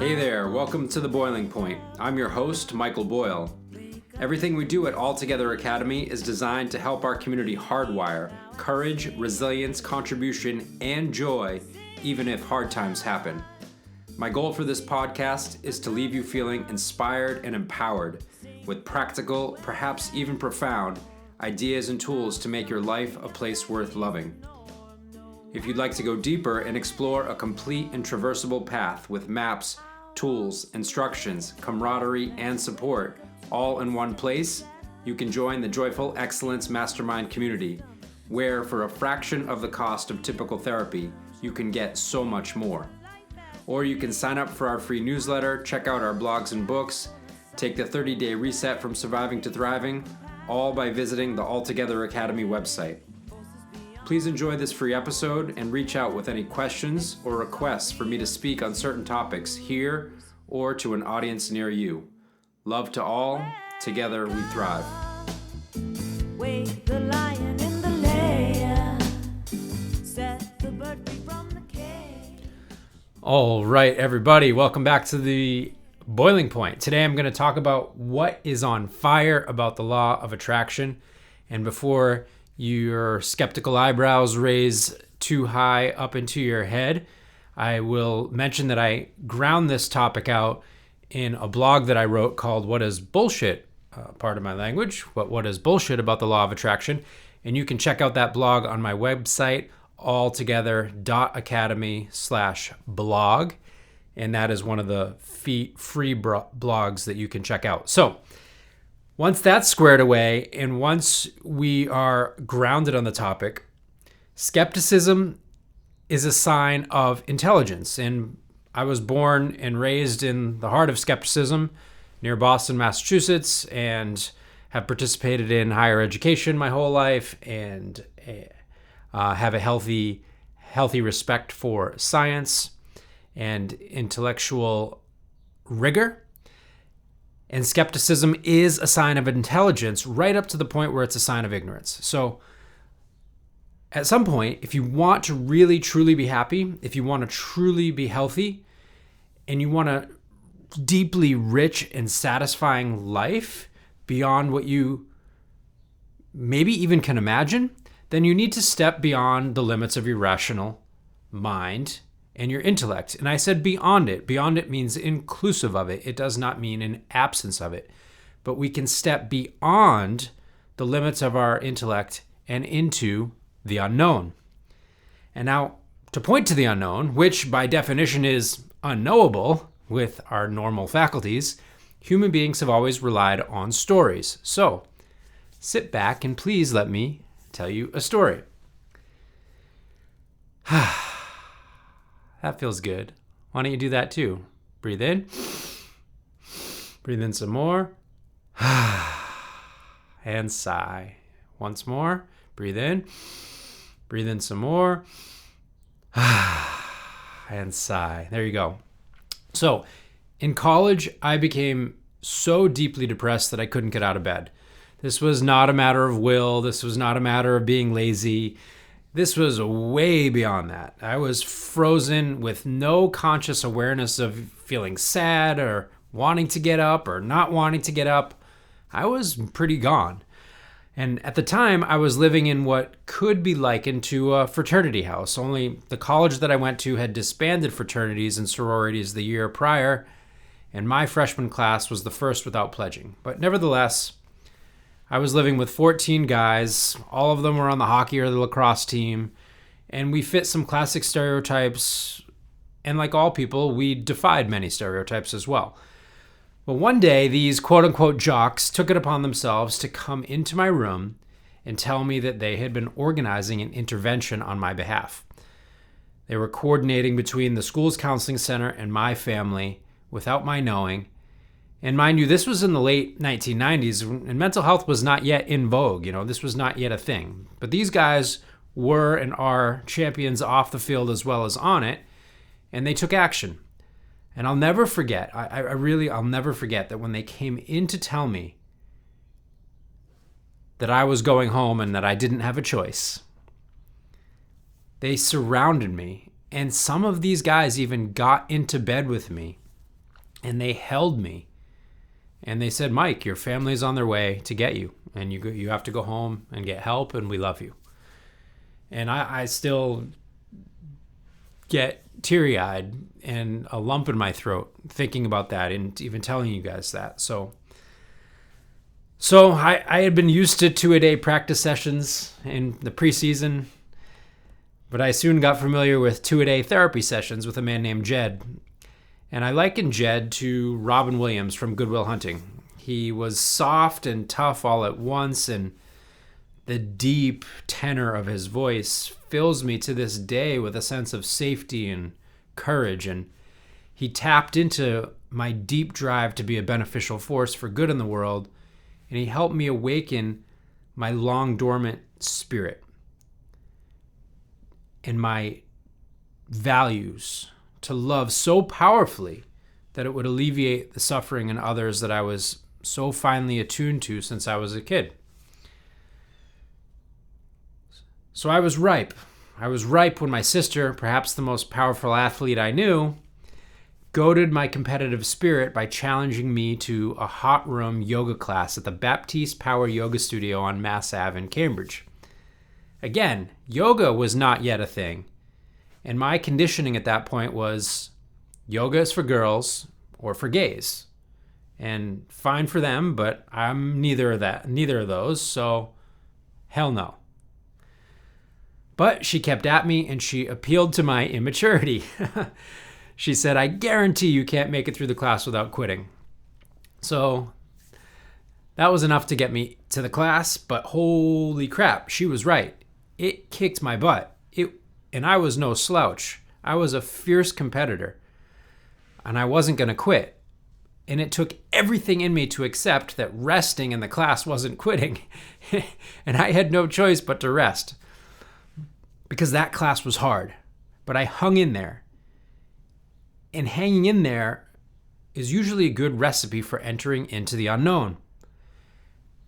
Hey there, welcome to The Boiling Point. I'm your host, Michael Boyle. Everything we do at Altogether Academy is designed to help our community hardwire courage, resilience, contribution, and joy, even if hard times happen. My goal for this podcast is to leave you feeling inspired and empowered with practical, perhaps even profound, ideas and tools to make your life a place worth loving. If you'd like to go deeper and explore a complete and traversable path with maps, tools, instructions, camaraderie, and support all in one place, you can join the Joyful Excellence Mastermind community, where for a fraction of the cost of typical therapy, you can get so much more. Or you can sign up for our free newsletter, check out our blogs and books, take the 30-day reset from surviving to thriving, all by visiting the Altogether Academy website. Please enjoy this free episode and reach out with any questions or requests for me to speak on certain topics here or to an audience near you. Love to all. Together we thrive. Wake the lion in the lair. Set the bird free from the cage. All right, everybody, welcome back to the Boiling Point. Today I'm going to talk about what is on fire about the law of attraction. And before your skeptical eyebrows raise too high up into your head, I will mention that I ground this topic out in a blog that I wrote called What is Bullshit? Part of my language, what is bullshit about the law of attraction? And you can check out that blog on my website, altogether.academy/blog. And that is one of the free blogs that you can check out. So once that's squared away, and once we are grounded on the topic, skepticism is a sign of intelligence. And I was born and raised in the heart of skepticism near Boston, Massachusetts, and have participated in higher education my whole life and have a healthy respect for science and intellectual rigor. And skepticism is a sign of intelligence right up to the point where it's a sign of ignorance. So at some point, if you want to really, truly be happy, if you want to truly be healthy, and you want a deeply rich and satisfying life beyond what you maybe even can imagine, then you need to step beyond the limits of your rational mind and your intellect. And I said beyond it. Beyond it means inclusive of it. It does not mean an absence of it. But we can step beyond the limits of our intellect and into the unknown. And now, to point to the unknown, which by definition is unknowable with our normal faculties, human beings have always relied on stories. So, sit back and please let me tell you a story. That feels good. Why don't you do that too? Breathe in. Breathe in some more. And sigh. Once more. Breathe in. Breathe in some more. And sigh. There you go. So, in college, I became so deeply depressed that I couldn't get out of bed. This was not a matter of will. This was not a matter of being lazy. This was way beyond that. I was frozen with no conscious awareness of feeling sad or wanting to get up or not wanting to get up. I was pretty gone. And at the time, I was living in what could be likened to a fraternity house, only the college that I went to had disbanded fraternities and sororities the year prior, and my freshman class was the first without pledging. But nevertheless, I was living with 14 guys. All of them were on the hockey or the lacrosse team, and we fit some classic stereotypes, and like all people, we defied many stereotypes as well. But one day, these quote-unquote jocks took it upon themselves to come into my room and tell me that they had been organizing an intervention on my behalf. They were coordinating between the school's counseling center and my family without my knowing. And mind you, this was in the late 1990s, and mental health was not yet in vogue. This was not yet a thing. But these guys were and are champions off the field as well as on it, and they took action. And I'll never forget, I'll never forget that when they came in to tell me that I was going home and that I didn't have a choice, they surrounded me, and some of these guys even got into bed with me And they held me. And they said, Mike, your family's on their way to get you. And you have to go home and get help, and we love you. And I still get teary-eyed and a lump in my throat thinking about that and even telling you guys that. So I had been used to 2-a-day practice sessions in the preseason, but I soon got familiar with 2-a-day therapy sessions with a man named Jed. And I likened Jed to Robin Williams from Good Will Hunting. He was soft and tough all at once, and the deep tenor of his voice fills me to this day with a sense of safety and courage. And he tapped into my deep drive to be a beneficial force for good in the world, and he helped me awaken my long dormant spirit and my values to love so powerfully that it would alleviate the suffering in others that I was so finely attuned to since I was a kid. So I was ripe. I was ripe when my sister, perhaps the most powerful athlete I knew, goaded my competitive spirit by challenging me to a hot room yoga class at the Baptiste Power Yoga Studio on Mass Ave in Cambridge. Again, yoga was not yet a thing. And my conditioning at that point was yoga is for girls or for gays. And fine for them, but I'm neither of those, so hell no. But she kept at me and she appealed to my immaturity. She said, I guarantee you can't make it through the class without quitting. So that was enough to get me to the class, but holy crap, she was right. It kicked my butt. And I was no slouch. I was a fierce competitor. And I wasn't going to quit. And it took everything in me to accept that resting in the class wasn't quitting. And I had no choice but to rest. Because that class was hard. But I hung in there. And hanging in there is usually a good recipe for entering into the unknown.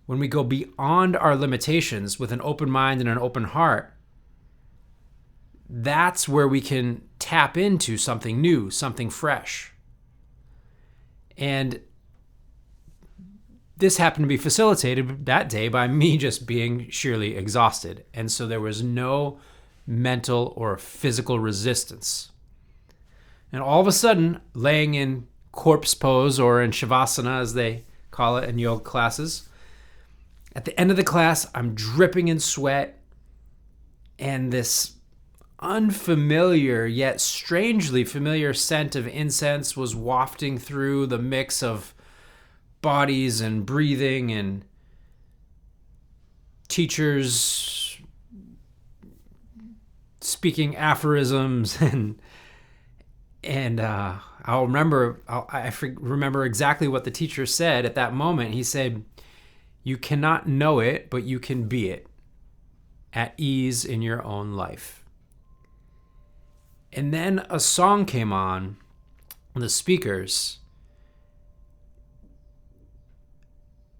When we go beyond our limitations with an open mind and an open heart, that's where we can tap into something new, something fresh. And this happened to be facilitated that day by me just being sheerly exhausted. And so there was no mental or physical resistance. And all of a sudden, laying in corpse pose or in shavasana, as they call it in yoga classes, at the end of the class, I'm dripping in sweat, and this unfamiliar yet strangely familiar scent of incense was wafting through the mix of bodies and breathing and teachers speaking aphorisms and I remember exactly what the teacher said at that moment. He said, "You cannot know it, but you can be it at ease in your own life." And then a song came on the speakers.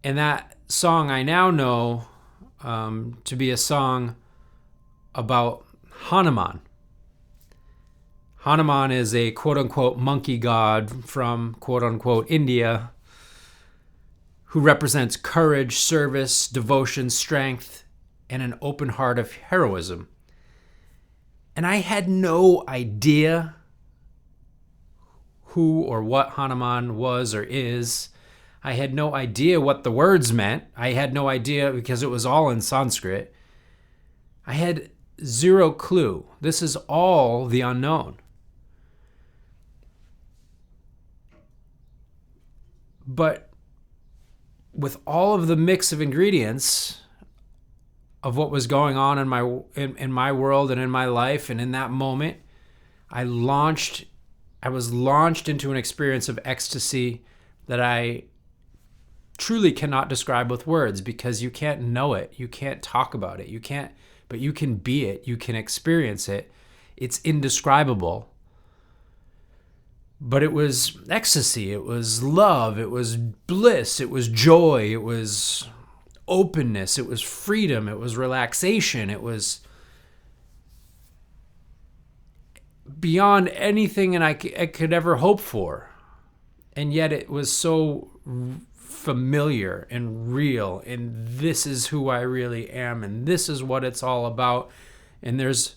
And that song I now know to be a song about Hanuman. Hanuman is a quote-unquote monkey god from quote-unquote India who represents courage, service, devotion, strength, and an open heart of heroism. And I had no idea who or what Hanuman was or is. I had no idea what the words meant. I had no idea because it was all in Sanskrit. I had zero clue. This is all the unknown. But with all of the mix of ingredients of what was going on in my world and in my life and in that moment, I was launched into an experience of ecstasy that I truly cannot describe with words, because you can't know it, you can't talk about it, but you can be it, you can experience it. It's indescribable. But it was ecstasy, it was love, it was bliss, it was joy, it was openness, it was freedom, it was relaxation, it was beyond anything I could ever hope for. and yet it was so familiar and real, and this is who I really am, and this is what it's all about, and this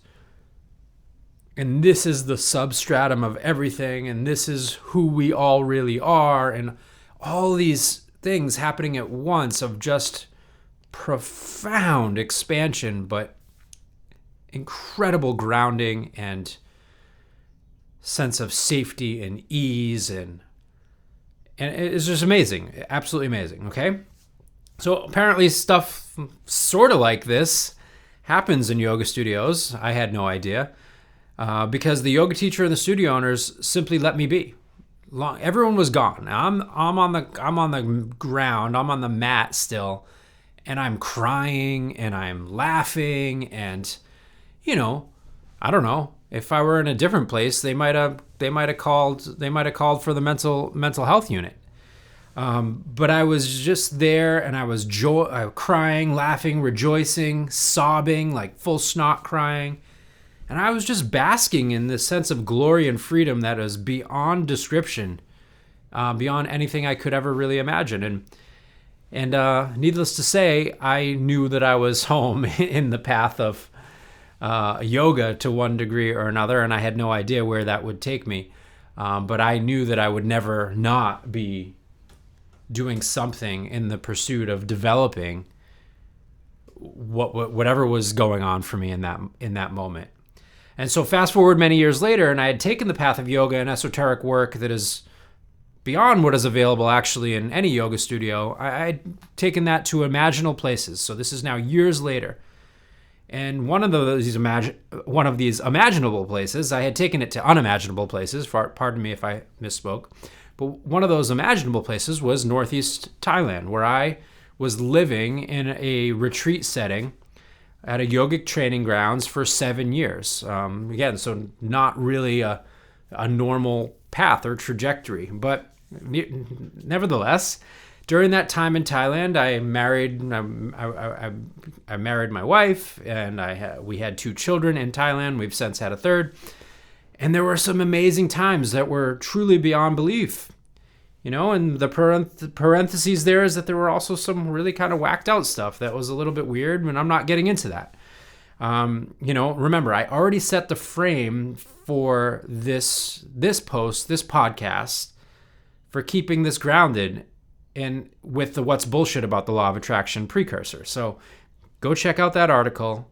is the substratum of everything, and this is who we all really are, and all these things happening at once of just profound expansion, but incredible grounding and sense of safety and ease, and it's just amazing, absolutely amazing. Okay, so apparently stuff sort of like this happens in yoga studios. I had no idea, because the yoga teacher and the studio owners simply let me be. Everyone was gone. I'm on the ground. I'm on the mat still, and I'm crying and I'm laughing, and I don't know. If I were in a different place, they might have called for the mental health unit. But I was just there, and I was crying, laughing, rejoicing, sobbing, like full snot crying. And I was just basking in this sense of glory and freedom that is beyond description, beyond anything I could ever really imagine. And needless to say, I knew that I was home in the path of yoga to one degree or another, and I had no idea where that would take me. But I knew that I would never not be doing something in the pursuit of developing whatever was going on for me in that moment. And so fast forward many years later, and I had taken the path of yoga and esoteric work that is beyond what is available actually in any yoga studio. I'd taken that to imaginal places. So this is now years later. And one of these imaginable places, I had taken it to unimaginable places. Pardon me if I misspoke. But one of those imaginable places was Northeast Thailand, where I was living in a retreat setting at a yogic training grounds for 7 years. Again, so not really a normal path or trajectory. But nevertheless, during that time in Thailand, I married my wife, and we had 2 children in Thailand. We've since had a third. And there were some amazing times that were truly beyond belief. And the parentheses there is that there were also some really kind of whacked out stuff that was a little bit weird, and I'm not getting into that. Remember, I already set the frame for this post, this podcast, for keeping this grounded and with the what's bullshit about the law of attraction precursor. So go check out that article.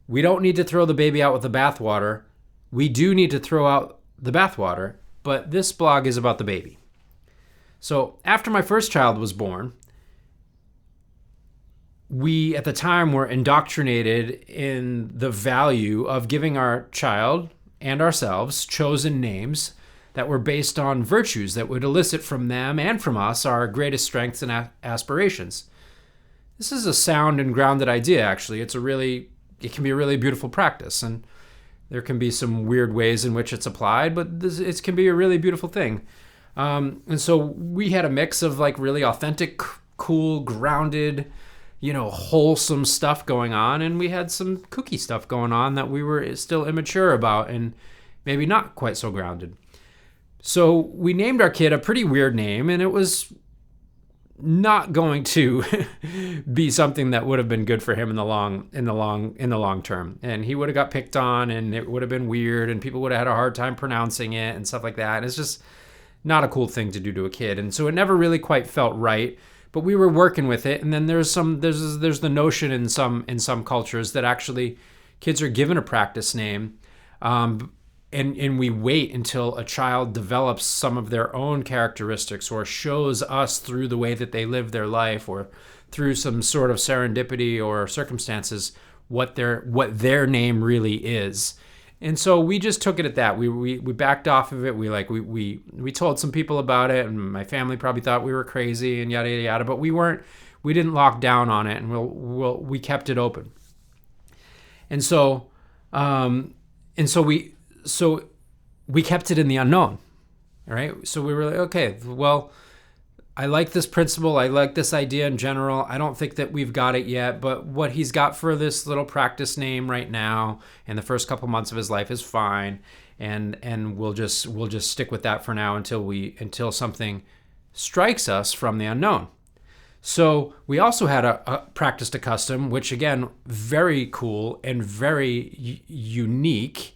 We don't need to throw the baby out with the bathwater. We do need to throw out the bathwater, but this blog is about the baby. So after my first child was born, we at the time were indoctrinated in the value of giving our child and ourselves chosen names that were based on virtues that would elicit from them and from us our greatest strengths and aspirations. This is a sound and grounded idea, actually. It can be a really beautiful practice, and there can be some weird ways in which it's applied, but it can be a really beautiful thing. And so we had a mix of like really authentic, cool, grounded, wholesome stuff going on, and we had some kooky stuff going on that we were still immature about and maybe not quite so grounded. So we named our kid a pretty weird name, and it was not going to be something that would have been good for him in the long term. And he would have got picked on, and it would have been weird, and people would have had a hard time pronouncing it and stuff like that. And it's just not a cool thing to do to a kid. And so it never really quite felt right, but we were working with it. And then there's the notion in some cultures that actually kids are given a practice name, and we wait until a child develops some of their own characteristics or shows us through the way that they live their life or through some sort of serendipity or circumstances what their name really is. And so we just took it at that. We backed off of it. We told some people about it, and my family probably thought we were crazy and yada yada yada. But we didn't lock down on it, and we kept it open. And so we kept it in the unknown, all right? So we were like, okay, well, I like this principle. I like this idea in general. I don't think that we've got it yet, but what he's got for this little practice name right now in the first couple months of his life is fine, and we'll just stick with that for now until something strikes us from the unknown. So we also had a practice to custom, which again, very cool and very unique.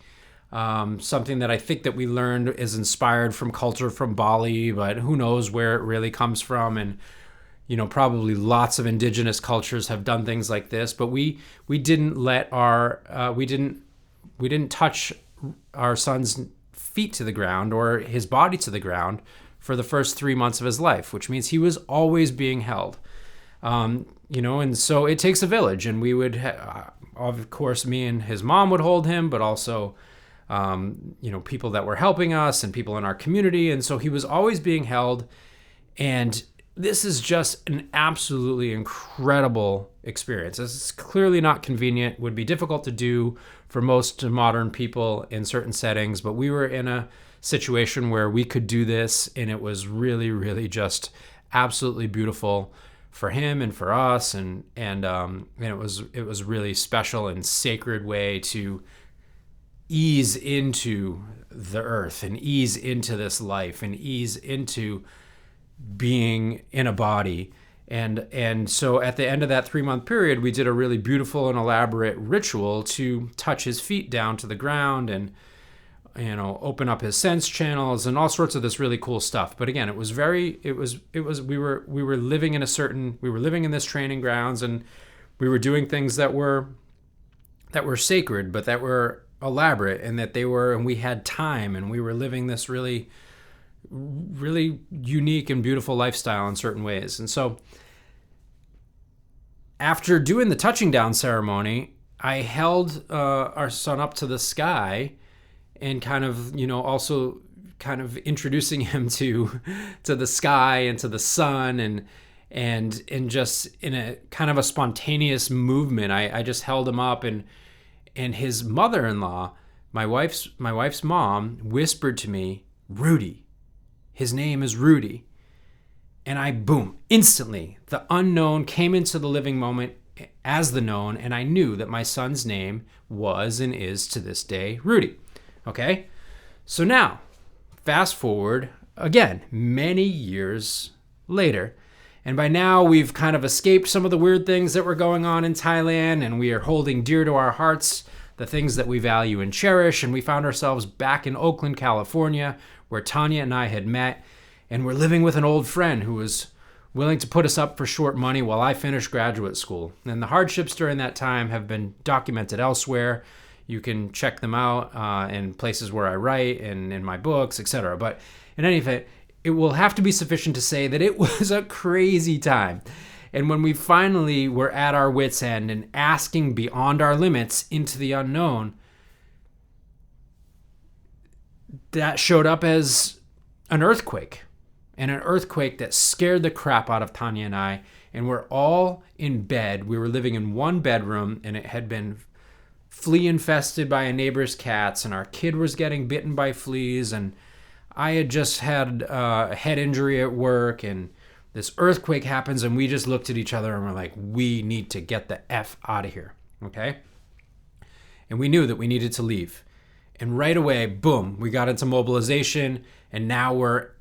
Something that I think that we learned is inspired from culture from Bali, but who knows where it really comes from. And, probably lots of indigenous cultures have done things like this, but we didn't let we didn't touch our son's feet to the ground or his body to the ground for the first 3 months of his life, which means he was always being held. And so it takes a village, and we would, of course, me and his mom would hold him, but also, people that were helping us and people in our community. And so he was always being held. And this is just an absolutely incredible experience. It's clearly not convenient, would be difficult to do for most modern people in certain settings, but we were in a situation where we could do this, and it was really, really just absolutely beautiful for him and for us, and it was really special and sacred way to ease into the earth and ease into this life and ease into being in a body. And so at the end of that 3-month period, we did a really beautiful and elaborate ritual to touch his feet down to the ground and, open up his sense channels and all sorts of this really cool stuff. But again, we were living in this training grounds, and we were doing things that were sacred, but that were elaborate, and we had time, and we were living this really, really unique and beautiful lifestyle in certain ways. And so after doing the touching down ceremony, I held our son up to the sky and kind of, also kind of introducing him to the sky and to the sun, and just in a kind of a spontaneous movement, I just held him up, and his mother-in-law, my wife's mom, whispered to me, "Rudy, his name is Rudy." And instantly, the unknown came into the living moment as the known, and I knew that my son's name was and is to this day Rudy. Okay? So now, fast forward again, many years later, and by now we've kind of escaped some of the weird things that were going on in Thailand, and we are holding dear to our hearts the things that we value and cherish, and we found ourselves back in Oakland, California, where Tanya and I had met, and we're living with an old friend who was willing to put us up for short money while I finished graduate school. And the hardships during that time have been documented elsewhere. You can check them out in places where I write and in my books, etc. But in any event, it will have to be sufficient to say that it was a crazy time. And when we finally were at our wits' end and asking beyond our limits into the unknown, that showed up as an earthquake. And an earthquake that scared the crap out of Tanya and I. And we're all in bed. We were living in one bedroom, and it had been flea infested by a neighbor's cats, and our kid was getting bitten by fleas, and I had just had a head injury at work, and this earthquake happens, and we just looked at each other and we're like, we need to get the F out of here, okay? And we knew that we needed to leave. And right away, boom, we got into mobilization, and now we're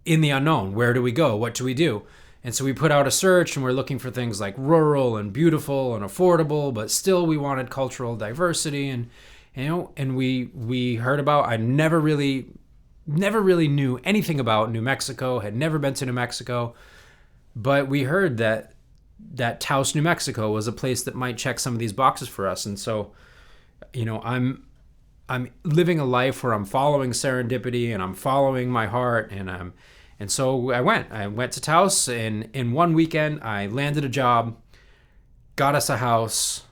in the unknown. Where do we go? What do we do? And so we put out a search, and we're looking for things like rural and beautiful and affordable, but still we wanted cultural diversity. And we heard about, I never really knew anything about New Mexico, had never been to New Mexico, but we heard that Taos, New Mexico was a place that might check some of these boxes for us. And so, I'm living a life where I'm following serendipity and I'm following my heart, and so I went to Taos, and in one weekend I landed a job, got us a house,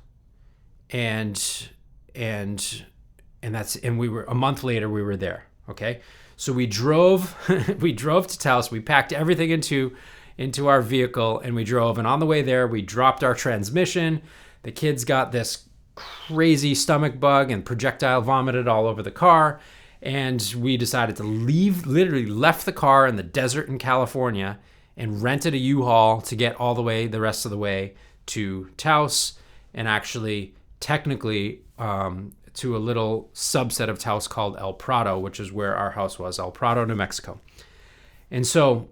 and we were a month later we were there. Okay, so we drove to Taos. We packed everything into our vehicle, and we drove. And on the way there, we dropped our transmission. The kids got this crazy stomach bug and projectile vomited all over the car. And we decided to leave, literally left the car in the desert in California and rented a U-Haul to get all the rest of the way to Taos, and actually technically to a little subset of Taos called El Prado, which is where our house was, El Prado, New Mexico. And so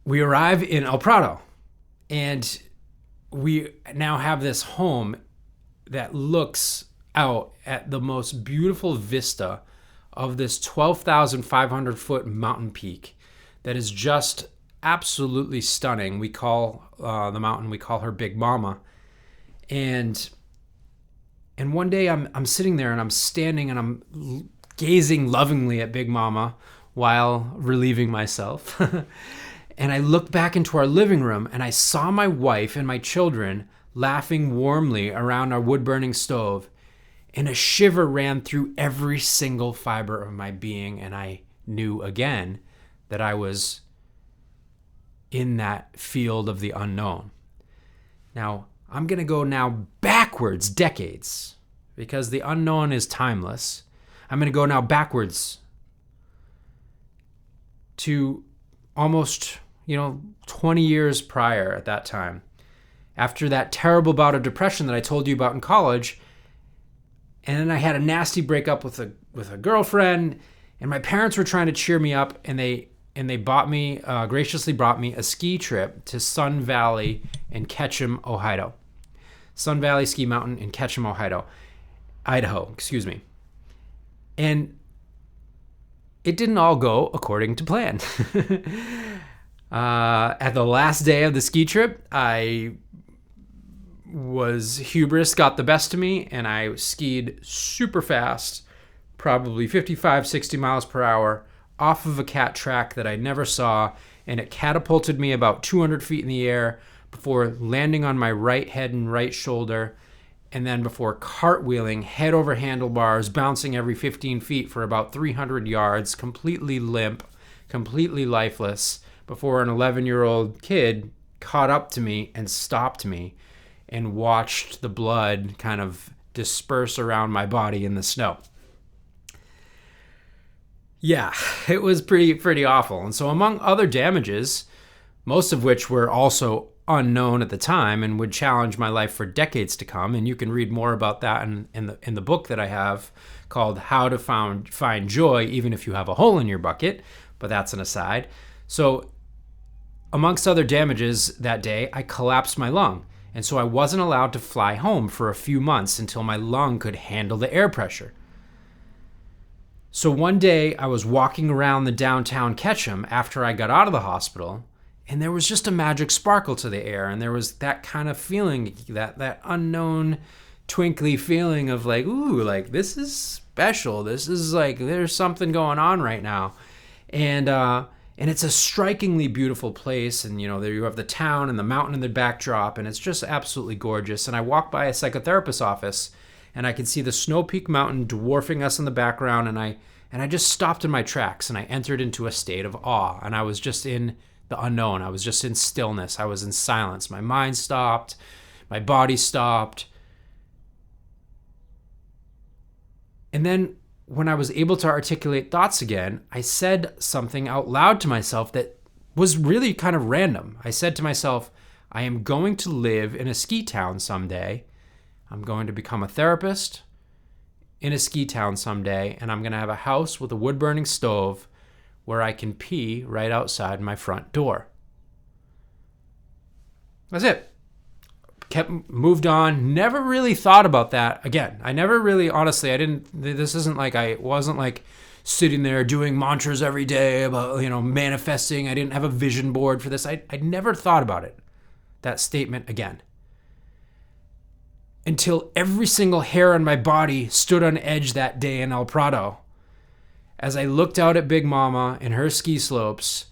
we arrive in El Prado, and we now have this home that looks out at the most beautiful vista of this 12,500 foot mountain peak that is just absolutely stunning. We call the mountain, we call her Big Mama. And one day I'm sitting there and I'm standing and I'm gazing lovingly at Big Mama while relieving myself. And I looked back into our living room and I saw my wife and my children laughing warmly around our wood-burning stove. And a shiver ran through every single fiber of my being. And I knew again that I was in that field of the unknown. Now, I'm going to go now backwards decades because the unknown is timeless. I'm going to go now backwards to almost, 20 years prior at that time. After that terrible bout of depression that I told you about in college, and then I had a nasty breakup with a girlfriend, and my parents were trying to cheer me up, and they graciously brought me a ski trip to Sun Valley in Ketchum, Ohio. Sun Valley Ski Mountain in Ketchum, Idaho, excuse me. And it didn't all go according to plan. At the last day of the ski trip, hubris got the best of me, and I skied super fast, probably 55, 60 miles per hour, off of a cat track that I never saw, and it catapulted me about 200 feet in the air before landing on my right head and right shoulder, and then before cartwheeling head over handlebars, bouncing every 15 feet for about 300 yards, completely limp, completely lifeless, before an 11-year-old kid caught up to me and stopped me and watched the blood kind of disperse around my body in the snow. Yeah, it was pretty awful. And so among other damages, most of which were also unknown at the time and would challenge my life for decades to come, and you can read more about that in the book that I have called How to Find Joy Even If You Have a Hole in Your Bucket, but that's an aside. So amongst other damages that day, I collapsed my lung. And so I wasn't allowed to fly home for a few months until my lung could handle the air pressure. So one day I was walking around the downtown Ketchum after I got out of the hospital, and there was just a magic sparkle to the air. And there was that kind of feeling, that unknown twinkly feeling of like, ooh, like this is special. This is like, there's something going on right now. And it's a strikingly beautiful place. And, there you have the town and the mountain in the backdrop, and it's just absolutely gorgeous. And I walked by a psychotherapist's office, and I could see the Snow Peak Mountain dwarfing us in the background. And I just stopped in my tracks, and I entered into a state of awe. And I was just in the unknown. I was just in stillness. I was in silence. My mind stopped. My body stopped. And then when I was able to articulate thoughts again, I said something out loud to myself that was really kind of random. I said to myself, I am going to live in a ski town someday. I'm going to become a therapist in a ski town someday, and I'm going to have a house with a wood-burning stove where I can pee right outside my front door. That's it. Moved on, never really thought about that again. I never really, honestly, I wasn't like sitting there doing mantras every day about, manifesting. I didn't have a vision board for this. I never thought about it, that statement again. Until every single hair on my body stood on edge that day in El Prado. As I looked out at Big Mama and her ski slopes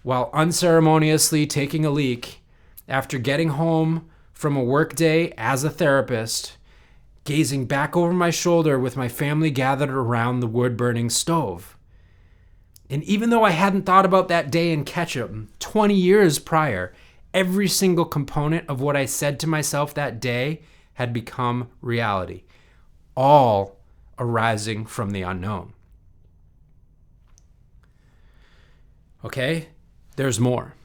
while unceremoniously taking a leak after getting home from a work day as a therapist, gazing back over my shoulder with my family gathered around the wood-burning stove. And even though I hadn't thought about that day in Ketchum 20 years prior, every single component of what I said to myself that day had become reality, all arising from the unknown. Okay, there's more.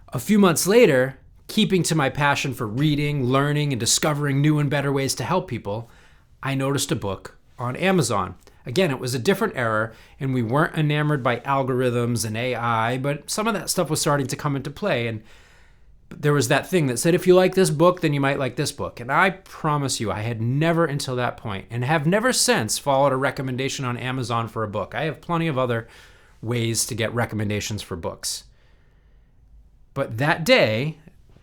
A few months later, keeping to my passion for reading, learning, and discovering new and better ways to help people, I noticed a book on Amazon. Again, it was a different era, and we weren't enamored by algorithms and AI, but some of that stuff was starting to come into play. And there was that thing that said, if you like this book, then you might like this book. And I promise you, I had never until that point, and have never since, followed a recommendation on Amazon for a book. I have plenty of other ways to get recommendations for books. But that day,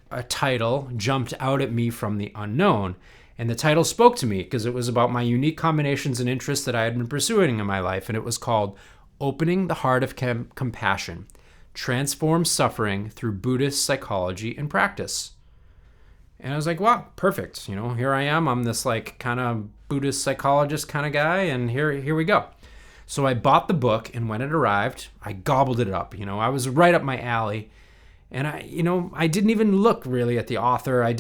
a title jumped out at me from the unknown. And the title spoke to me because it was about my unique combinations and interests that I had been pursuing in my life. And it was called Opening the Heart of Compassion, Transform Suffering Through Buddhist Psychology and Practice. And I was like, wow, perfect. Here I am. I'm this like kind of Buddhist psychologist kind of guy. And here we go. So I bought the book, and when it arrived, I gobbled it up. I was right up my alley. And I didn't even look really at the author. I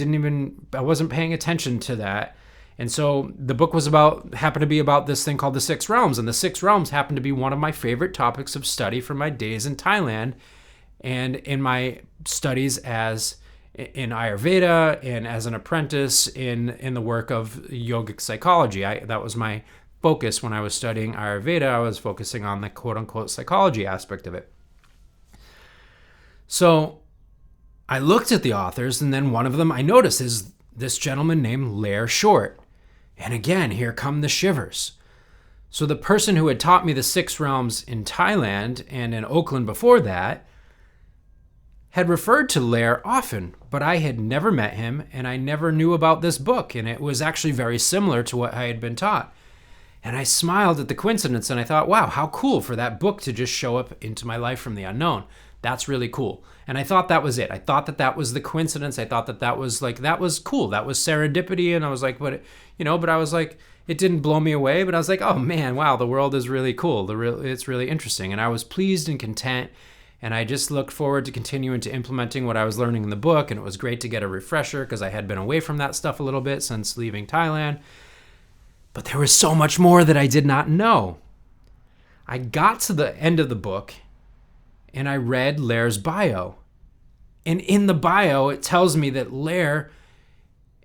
wasn't paying attention to that. And so the book happened to be about this thing called the Six Realms. And the Six Realms happened to be one of my favorite topics of study from my days in Thailand and in my studies in Ayurveda and as an apprentice in the work of yogic psychology. That was my focus when I was studying Ayurveda. I was focusing on the quote unquote psychology aspect of it. So I looked at the authors, and then one of them I noticed is this gentleman named Lair Short. And again, here come the shivers. So the person who had taught me the Six Realms in Thailand and in Oakland before that had referred to Lair often, but I had never met him, and I never knew about this book, and it was actually very similar to what I had been taught. And I smiled at the coincidence, and I thought, wow, how cool for that book to just show up into my life from the unknown. That's really cool. And I thought that was it. I thought that was the coincidence. I thought that was cool. That was serendipity. And I was like, but I was like, it didn't blow me away, but I was like, oh man, wow, the world is really cool. It's really interesting. And I was pleased and content. And I just looked forward to continuing to implementing what I was learning in the book. And it was great to get a refresher because I had been away from that stuff a little bit since leaving Thailand. But there was so much more that I did not know. I got to the end of the book, and I read Lair's bio. And in the bio, it tells me that Lair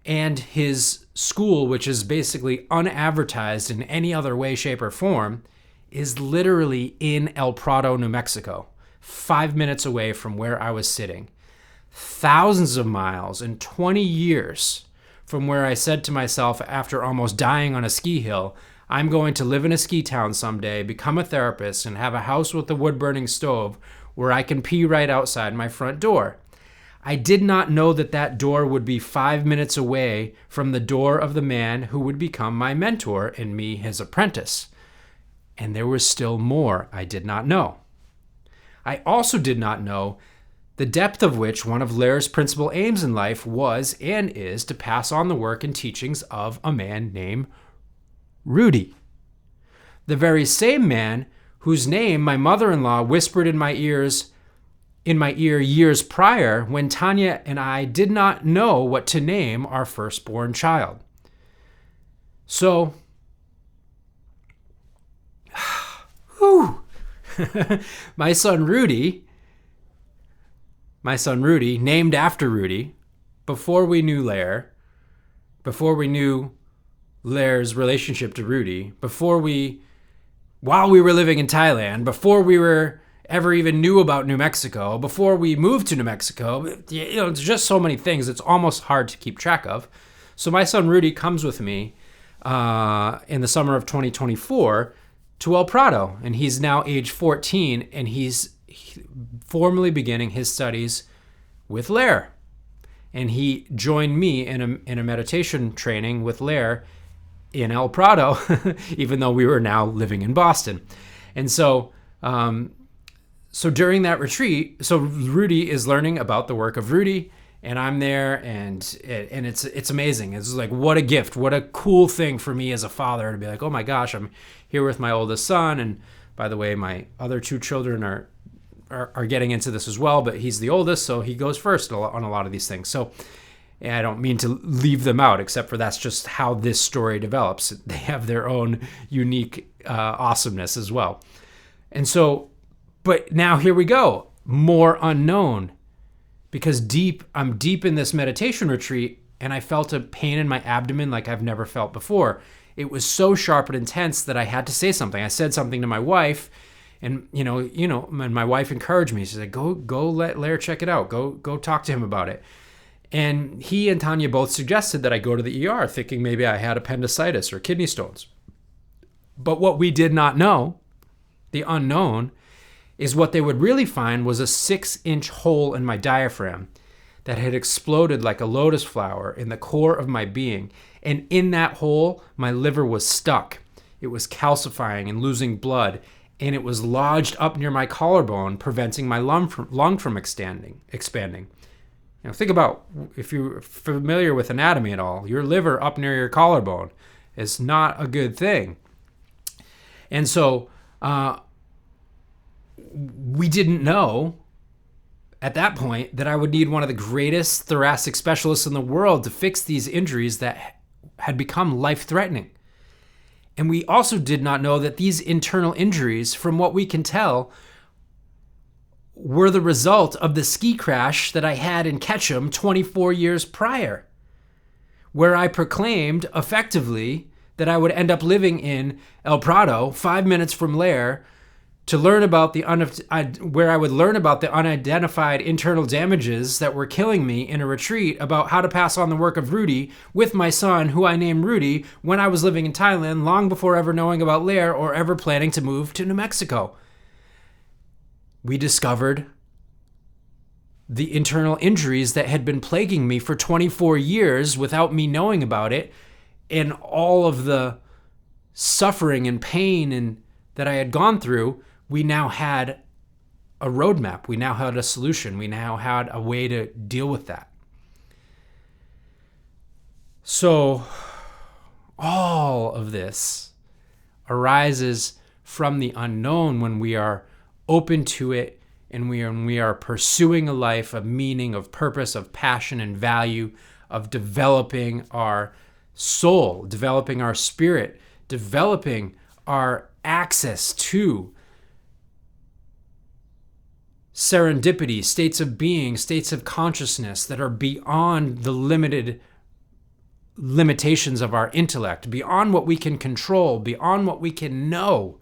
and his school, which is basically unadvertised in any other way, shape, or form, is literally in El Prado, New Mexico, 5 minutes away from where I was sitting. Thousands of miles and 20 years from where I said to myself after almost dying on a ski hill, I'm going to live in a ski town someday, become a therapist, and have a house with a wood-burning stove where I can pee right outside my front door. I did not know that door would be 5 minutes away from the door of the man who would become my mentor and me his apprentice. And there was still more I did not know. I also did not know the depth of which one of Lair's principal aims in life was and is to pass on the work and teachings of a man named Rudy. The very same man whose name my mother-in-law whispered in my ear years prior when Tanya and I did not know what to name our firstborn child. So, my son Rudy, named after Rudy, before we knew Lair, before we knew Lair's relationship to Rudy, while we were living in Thailand, before we were ever even knew about New Mexico, before we moved to New Mexico, it's just so many things. It's almost hard to keep track of. So my son Rudy comes with me in the summer of 2024 to El Prado, and he's now age 14, and he's formally beginning his studies with Lair. And he joined me in a meditation training with Lair in El Prado, even though we were now living in Boston. And so during that retreat, so Rudy is learning about the work of Rudy, and I'm there, and it's amazing. It's like, what a gift, what a cool thing for me as a father to be like, oh my gosh, I'm here with my oldest son, and by the way, my other two children are getting into this as well, but he's the oldest, so he goes first on a lot of these things. So I don't mean to leave them out, except for that's just how this story develops. They have their own unique awesomeness as well. And so But now here we go. More unknown. Because I'm deep in this meditation retreat, and I felt a pain in my abdomen like I've never felt before. It was so sharp and intense that I had to say something. I said something to my wife, and and my wife encouraged me. She said, "Go, let Lair check it out. Go talk to him about it." And he and Tanya both suggested that I go to the ER, thinking maybe I had appendicitis or kidney stones. But what we did not know, the unknown, is what they would really find was a 6-inch hole in my diaphragm that had exploded like a lotus flower in the core of my being. And in that hole, my liver was stuck. It was calcifying and losing blood, and it was lodged up near my collarbone, preventing my lung from expanding. Think about, if you're familiar with anatomy at all, your liver up near your collarbone is not a good thing. And so we didn't know at that point that I would need one of the greatest thoracic specialists in the world to fix these injuries that had become life-threatening. And we also did not know that these internal injuries, from what we can tell, were the result of the ski crash that I had in Ketchum 24 years prior, where I proclaimed effectively that I would end up living in El Prado, 5 minutes from Lair, to learn about where I would learn about the unidentified internal damages that were killing me in a retreat about how to pass on the work of Rudy with my son, who I named Rudy, when I was living in Thailand, long before ever knowing about Lair or ever planning to move to New Mexico. We discovered the internal injuries that had been plaguing me for 24 years without me knowing about it, and all of the suffering and pain that I had gone through. We now had a roadmap. We now had a solution. We now had a way to deal with that. So all of this arises from the unknown when we are open to it, and we are pursuing a life of meaning, of purpose, of passion and value, of developing our soul, developing our spirit, developing our access to serendipity, states of being, states of consciousness that are beyond the limitations of our intellect, beyond what we can control, beyond what we can know.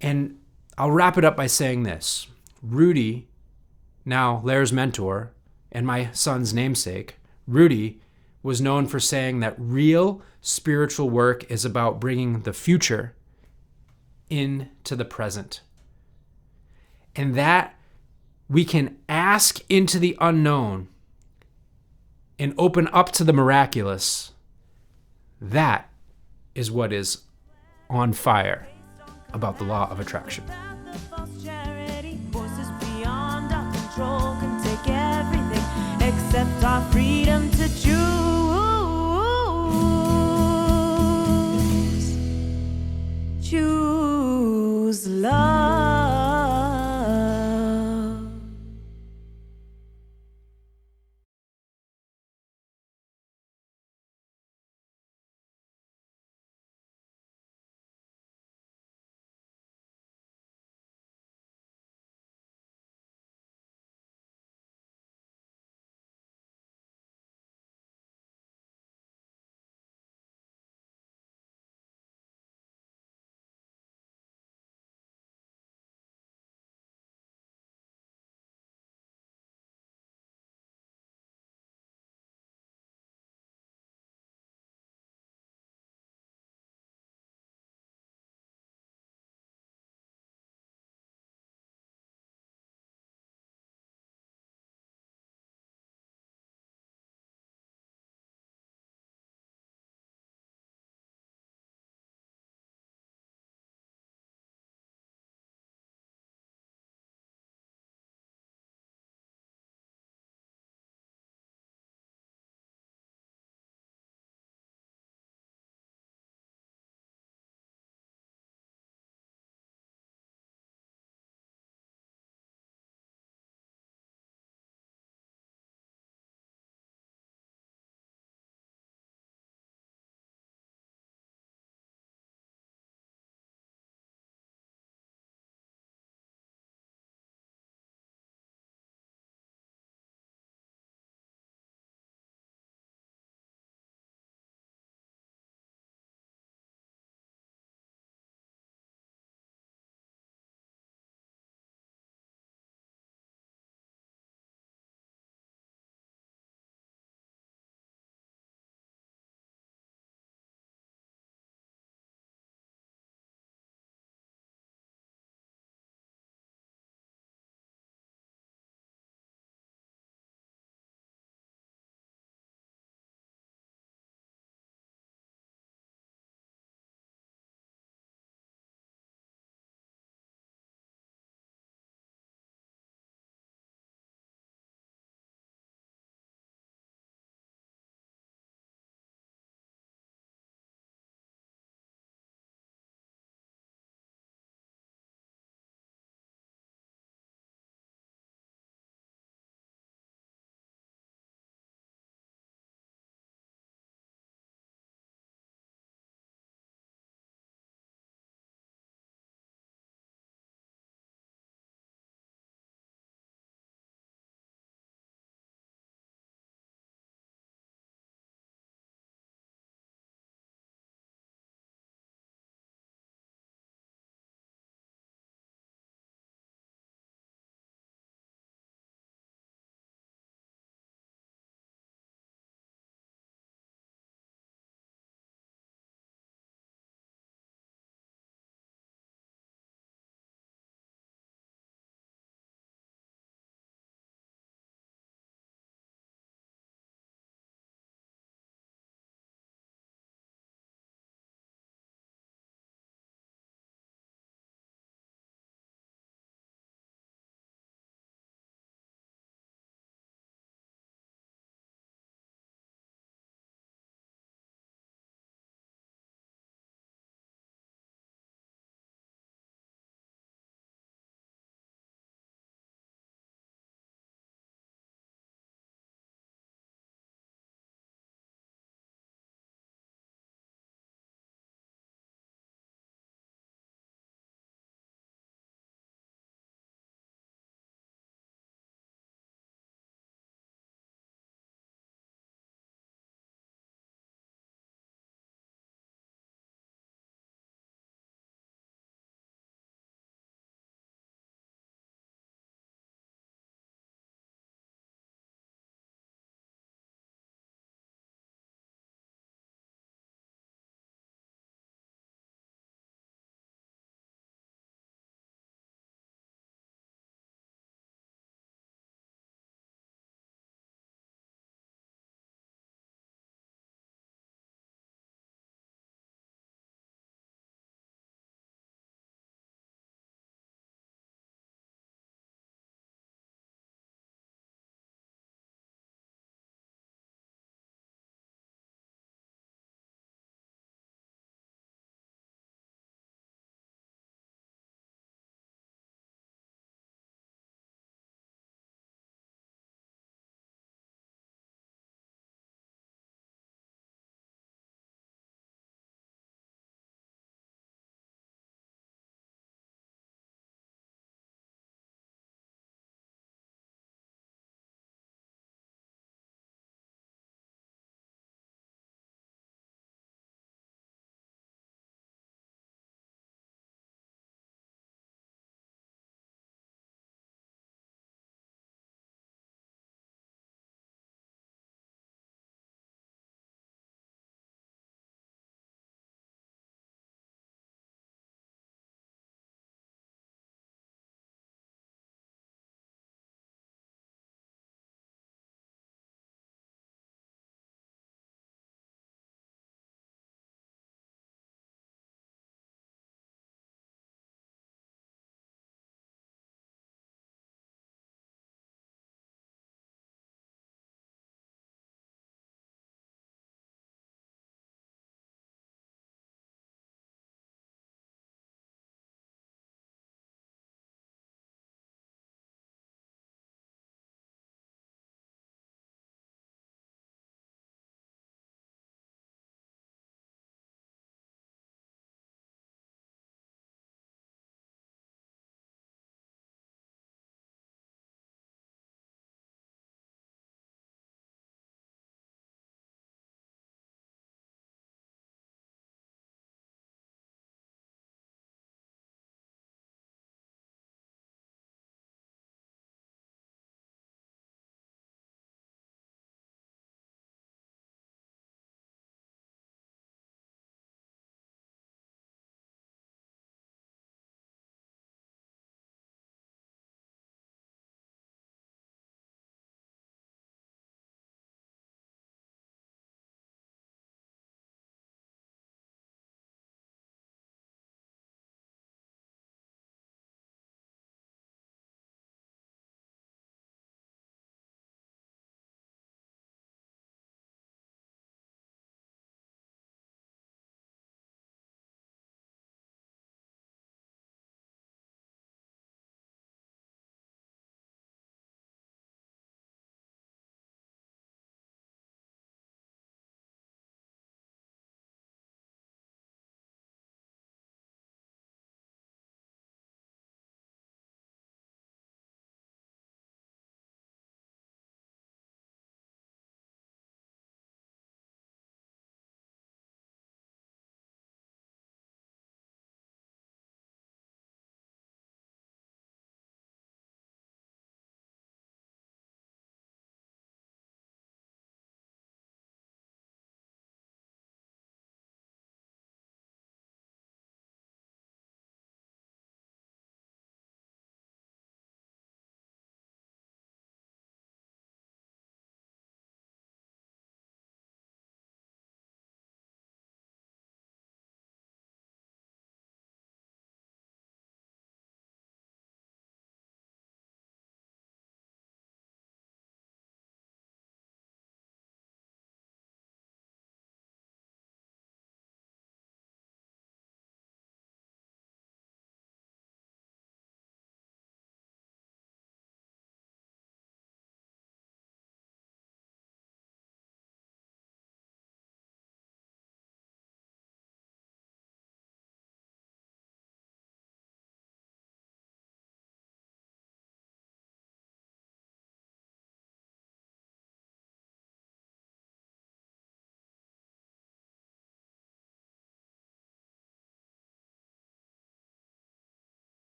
And I'll wrap it up by saying this. Rudy, now Lair's mentor and my son's namesake, Rudy, was known for saying that real spiritual work is about bringing the future into the present. And that we can ask into the unknown and open up to the miraculous. That is what is on fire about the law of attraction. Forces beyond our control can take everything except our freedom to